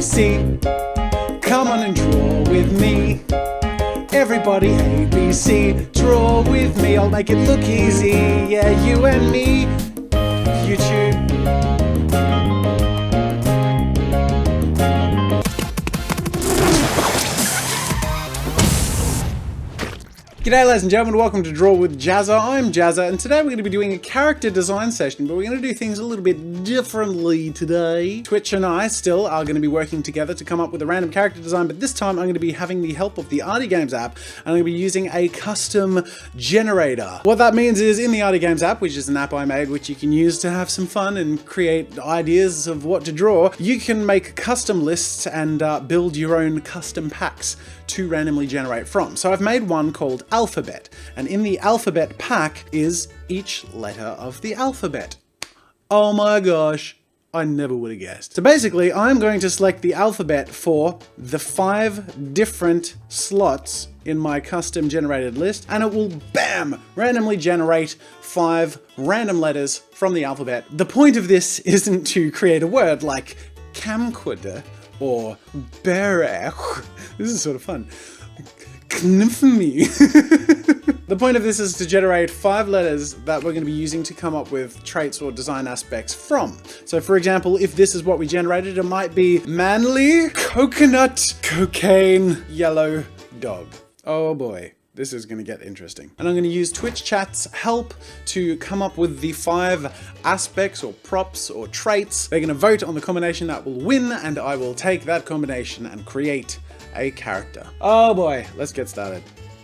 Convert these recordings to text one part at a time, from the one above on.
ABC. Come on and draw with me. Everybody ABC, draw with me. I'll make it look easy. Yeah, you and me. YouTube. G'day ladies and gentlemen, welcome to Draw with Jazza. I'm Jazza, and today we're going to be doing a character design session, but we're going to do things a little bit differently today. Twitch and I still are going to be working together to come up with a random character design, but this time I'm going to be having the help of the Arty Games app, and I'm going to be using a custom generator. What that means is, in the Arty Games app, which is an app I made which you can use to have some fun and create ideas of what to draw, you can make custom lists and build your own custom packs to randomly generate from. So I've made one called Alphabet, and in the alphabet pack is each letter of the alphabet. Oh my gosh, I never would have guessed. So basically, I'm going to select the alphabet for the 5 different slots in my custom generated list, and it will, bam, randomly generate 5 random letters from the alphabet. The point of this isn't to create a word like camcorder or berech. This is sort of fun. Me. The point of this is to generate 5 letters that we're going to be using to come up with traits or design aspects from. So for example, if this is what we generated, it might be manly, coconut, cocaine, yellow dog. Oh boy. This is going to get interesting. And I'm going to use Twitch chat's help to come up with the 5 aspects or props or traits. They're going to vote on the combination that will win, and I will take that combination and create a character. Oh boy, let's get started.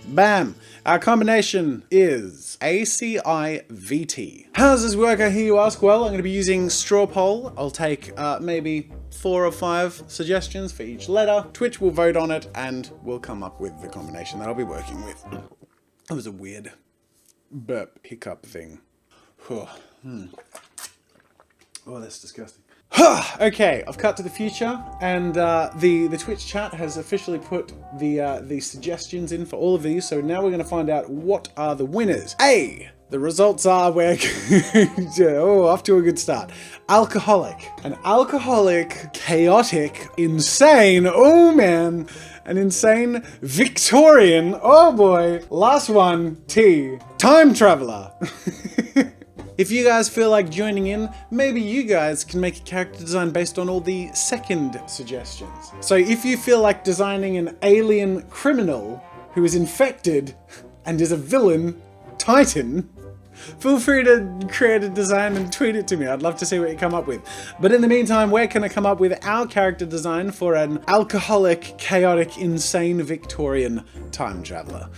Bam! Our combination is ACIVT. How does this work, I hear you ask? Well, I'm going to be using straw poll. I'll take maybe 4 or 5 suggestions for each letter. Twitch will vote on it, and we'll come up with the combination that I'll be working with. That was a weird burp hiccup thing. Oh, that's disgusting. Okay, I've cut to the future, and the Twitch chat has officially put the suggestions in for all of these, so now we're going to find out what are the winners. The results are we're off to a good start. Alcoholic. An alcoholic, chaotic, insane, oh man, an insane Victorian, oh boy. Last one, T. Time traveler. If you guys feel like joining in, maybe you guys can make a character design based on all the second suggestions. So if you feel like designing an alien criminal who is infected and is a villain titan, feel free to create a design and tweet it to me. I'd love to see what you come up with. But in the meantime, we're going to come up with our character design for an alcoholic, chaotic, insane Victorian time traveler.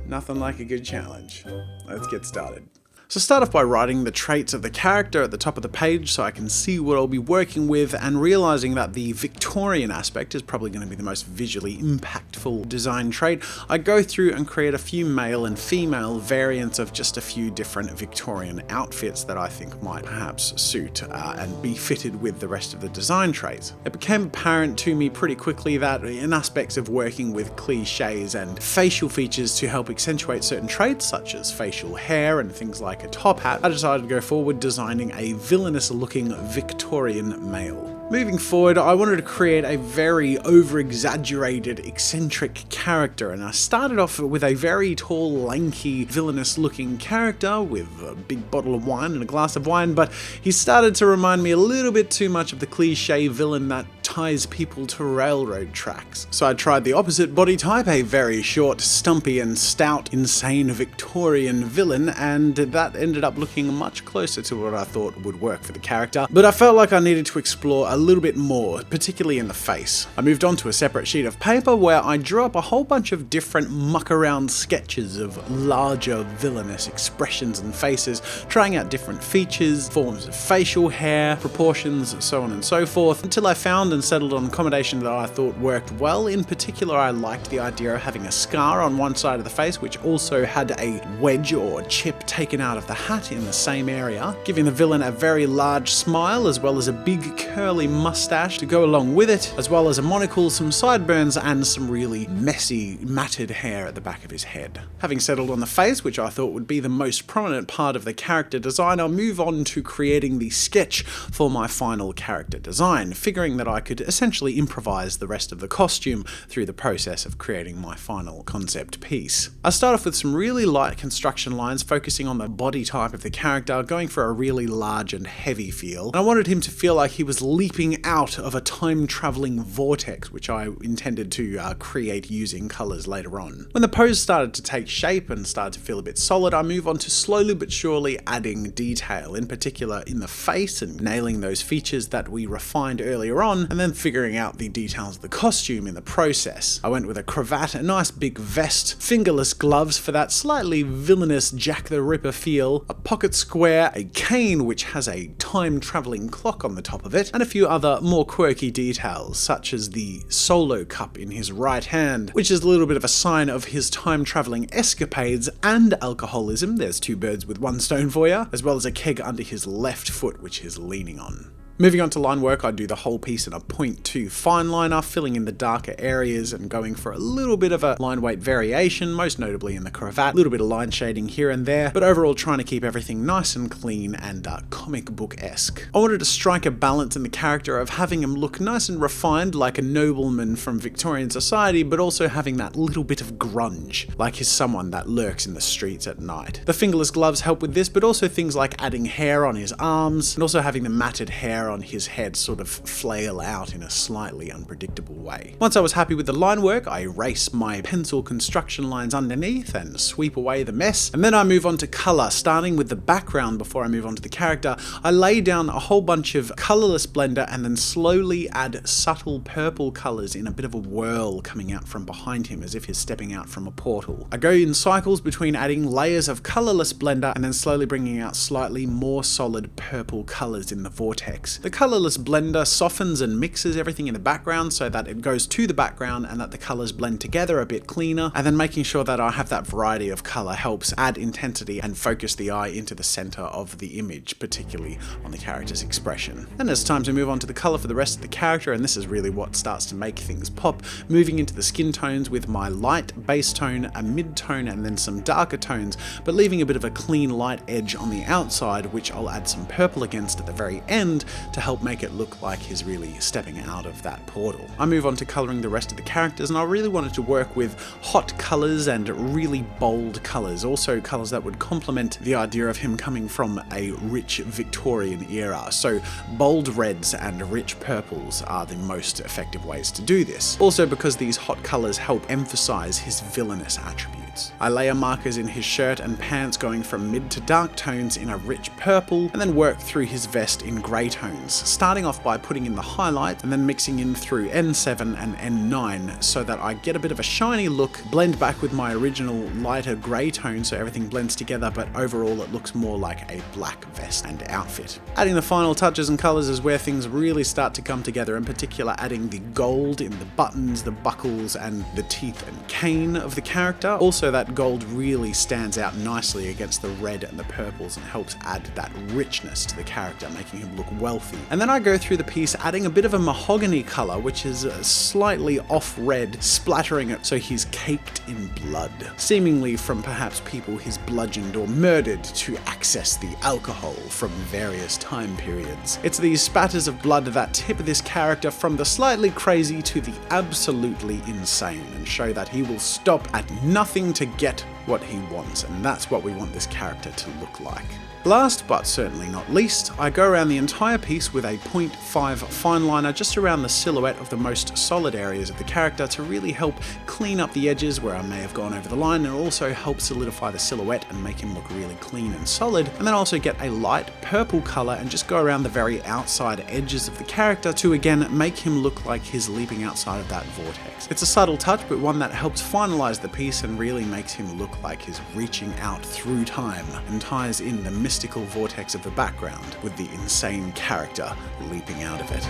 Nothing like a good challenge. Let's get started. So start off by writing the traits of the character at the top of the page so I can see what I'll be working with, and realizing that the Victorian aspect is probably going to be the most visually impactful design trait. I go through and create a few male and female variants of just a few different Victorian outfits that I think might perhaps suit and be fitted with the rest of the design traits. It became apparent to me pretty quickly that in aspects of working with cliches and facial features to help accentuate certain traits, such as facial hair and things like a top hat, I decided to go forward designing a villainous looking Victorian male. Moving forward, I wanted to create a very over-exaggerated, eccentric character, and I started off with a very tall, lanky, villainous-looking character with a big bottle of wine and a glass of wine, but he started to remind me a little bit too much of the cliché villain that ties people to railroad tracks. So I tried the opposite body type, a very short, stumpy and stout, insane Victorian villain, and that ended up looking much closer to what I thought would work for the character, but I felt like I needed to explore a little bit more, particularly in the face. I moved on to a separate sheet of paper where I drew up a whole bunch of different muck-around sketches of larger villainous expressions and faces, trying out different features, forms of facial hair, proportions, so on and so forth, until I found and settled on a combination that I thought worked well. In particular, I liked the idea of having a scar on one side of the face, which also had a wedge or chip taken out of the hat in the same area, giving the villain a very large smile as well as a big curly mustache to go along with it, as well as a monocle, some sideburns, and some really messy matted hair at the back of his head. Having settled on the face, which I thought would be the most prominent part of the character design, I'll move on to creating the sketch for my final character design, figuring that I could essentially improvise the rest of the costume through the process of creating my final concept piece. I start off with some really light construction lines focusing on the body type of the character, going for a really large and heavy feel. And I wanted him to feel like he was leaping out of a time-traveling vortex, which I intended to create using colours later on. When the pose started to take shape and started to feel a bit solid, I move on to slowly but surely adding detail, in particular in the face, and nailing those features that we refined earlier on, and then figuring out the details of the costume in the process. I went with a cravat, a nice big vest, fingerless gloves for that slightly villainous Jack the Ripper feel, a pocket square, a cane which has a time-traveling clock on the top of it, and a few other more quirky details, such as the solo cup in his right hand, which is a little bit of a sign of his time-traveling escapades and alcoholism. There's two birds with one stone for you, as well as a keg under his left foot, which he's leaning on. Moving on to line work, I do the whole piece in a 0.2 fine liner, filling in the darker areas and going for a little bit of a line weight variation, most notably in the cravat, a little bit of line shading here and there, but overall trying to keep everything nice and clean and comic book-esque. I wanted to strike a balance in the character of having him look nice and refined like a nobleman from Victorian society, but also having that little bit of grunge, like he's someone that lurks in the streets at night. The fingerless gloves help with this, but also things like adding hair on his arms, and also having the matted hair on his head sort of flail out in a slightly unpredictable way. Once I was happy with the line work, I erase my pencil construction lines underneath and sweep away the mess, and then I move on to colour, starting with the background before I move on to the character. I lay down a whole bunch of colourless blender and then slowly add subtle purple colours in a bit of a whirl coming out from behind him as if he's stepping out from a portal. I go in cycles between adding layers of colourless blender and then slowly bringing out slightly more solid purple colours in the vortex. The colourless blender softens and mixes everything in the background so that it goes to the background and that the colours blend together a bit cleaner, and then making sure that I have that variety of colour helps add intensity and focus the eye into the centre of the image, particularly on the character's expression. Then it's time to move on to the colour for the rest of the character, and this is really what starts to make things pop, moving into the skin tones with my light base tone, a mid tone, and then some darker tones, but leaving a bit of a clean light edge on the outside, which I'll add some purple against at the very end to help make it look like he's really stepping out of that portal. I move on to colouring the rest of the characters, and I really wanted to work with hot colours and really bold colours, also colours that would complement the idea of him coming from a rich Victorian era. So bold reds and rich purples are the most effective ways to do this. Also because these hot colours help emphasise his villainous attributes. I layer markers in his shirt and pants going from mid to dark tones in a rich purple, and then work through his vest in grey tones, starting off by putting in the highlight and then mixing in through N7 and N9 so that I get a bit of a shiny look, blend back with my original lighter grey tone so everything blends together, but overall it looks more like a black vest and outfit. Adding the final touches and colours is where things really start to come together, in particular adding the gold in the buttons, the buckles, and the teeth and cane of the character. Also that gold really stands out nicely against the red and the purples and helps add that richness to the character, making him look wealthy. And then I go through the piece adding a bit of a mahogany colour, which is slightly off red, splattering it so he's caked in blood, seemingly from perhaps people he's bludgeoned or murdered to access the alcohol from various time periods. It's these spatters of blood that tip this character from the slightly crazy to the absolutely insane and show that he will stop at nothing to get what he wants, and that's what we want this character to look like. Last, but certainly not least, I go around the entire piece with a 0.5 fine liner just around the silhouette of the most solid areas of the character to really help clean up the edges where I may have gone over the line, and also help solidify the silhouette and make him look really clean and solid, and then also get a light purple colour and just go around the very outside edges of the character to again make him look like he's leaping outside of that vortex. It's a subtle touch, but one that helps finalise the piece and really makes him look like he's reaching out through time and ties in the mystical vortex of the background with the insane character leaping out of it.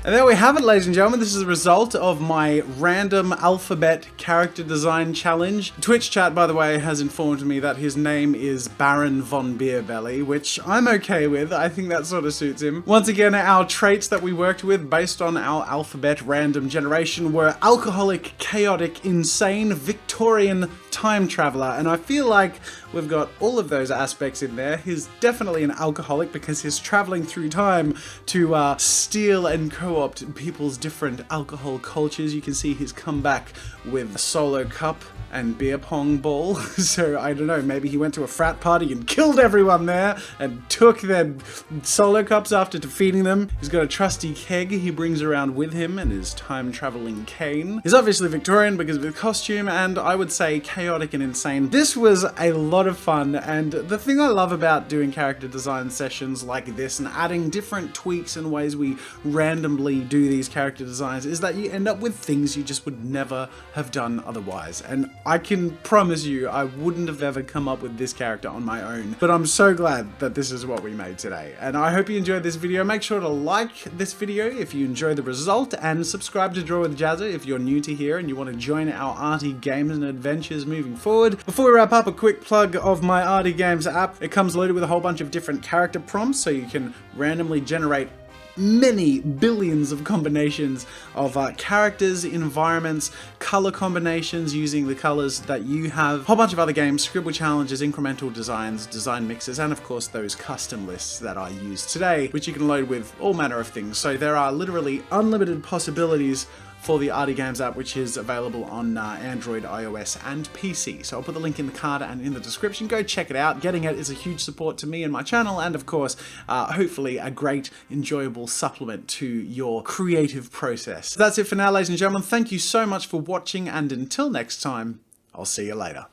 And there we have it, ladies and gentlemen. This is the result of my random alphabet character design challenge. Twitch chat, by the way, has informed me that his name is Baron Von Beerbelly, which I'm okay with. I think that sort of suits him. Once again, our traits that we worked with based on our alphabet random generation were alcoholic, chaotic, insane, Victorian, time traveler, and I feel like we've got all of those aspects in there. He's definitely an alcoholic because he's traveling through time to steal and co-opt people's different alcohol cultures. You can see he's come back with a solo cup and beer pong ball. So I don't know, maybe he went to a frat party and killed everyone there and took their solo cups after defeating them. He's got a trusty keg he brings around with him and his time traveling cane. He's obviously Victorian because of his costume, and I would say chaotic and insane. This was a lot of fun, and the thing I love about doing character design sessions like this and adding different tweaks and ways we randomly do these character designs is that you end up with things you just would never have done otherwise. And I can promise you I wouldn't have ever come up with this character on my own, but I'm so glad that this is what we made today. And I hope you enjoyed this video. Make sure to like this video if you enjoy the result, and subscribe to Draw with Jazza if you're new to here and you want to join our arty games and adventures moving forward. Before we wrap up, a quick plug of my Arty Games app. It comes loaded with a whole bunch of different character prompts, so you can randomly generate many billions of combinations of characters, environments, color combinations using the colors that you have, a whole bunch of other games, scribble challenges, incremental designs, design mixes, and of course those custom lists that I used today, which you can load with all manner of things. So there are literally unlimited possibilities for the Arty Games app, which is available on Android, iOS, and PC. So I'll put the link in the card and in the description. Go check it out. Getting it is a huge support to me and my channel, and of course, hopefully a great, enjoyable supplement to your creative process. So that's it for now, ladies and gentlemen. Thank you so much for watching, and until next time, I'll see you later.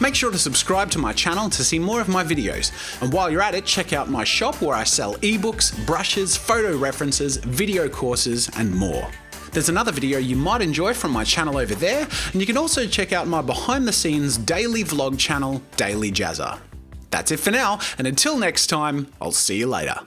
Make sure to subscribe to my channel to see more of my videos. And while you're at it, check out my shop where I sell ebooks, brushes, photo references, video courses, and more. There's another video you might enjoy from my channel over there, and you can also check out my behind the scenes daily vlog channel, Daily Jazza. That's it for now, and until next time, I'll see you later.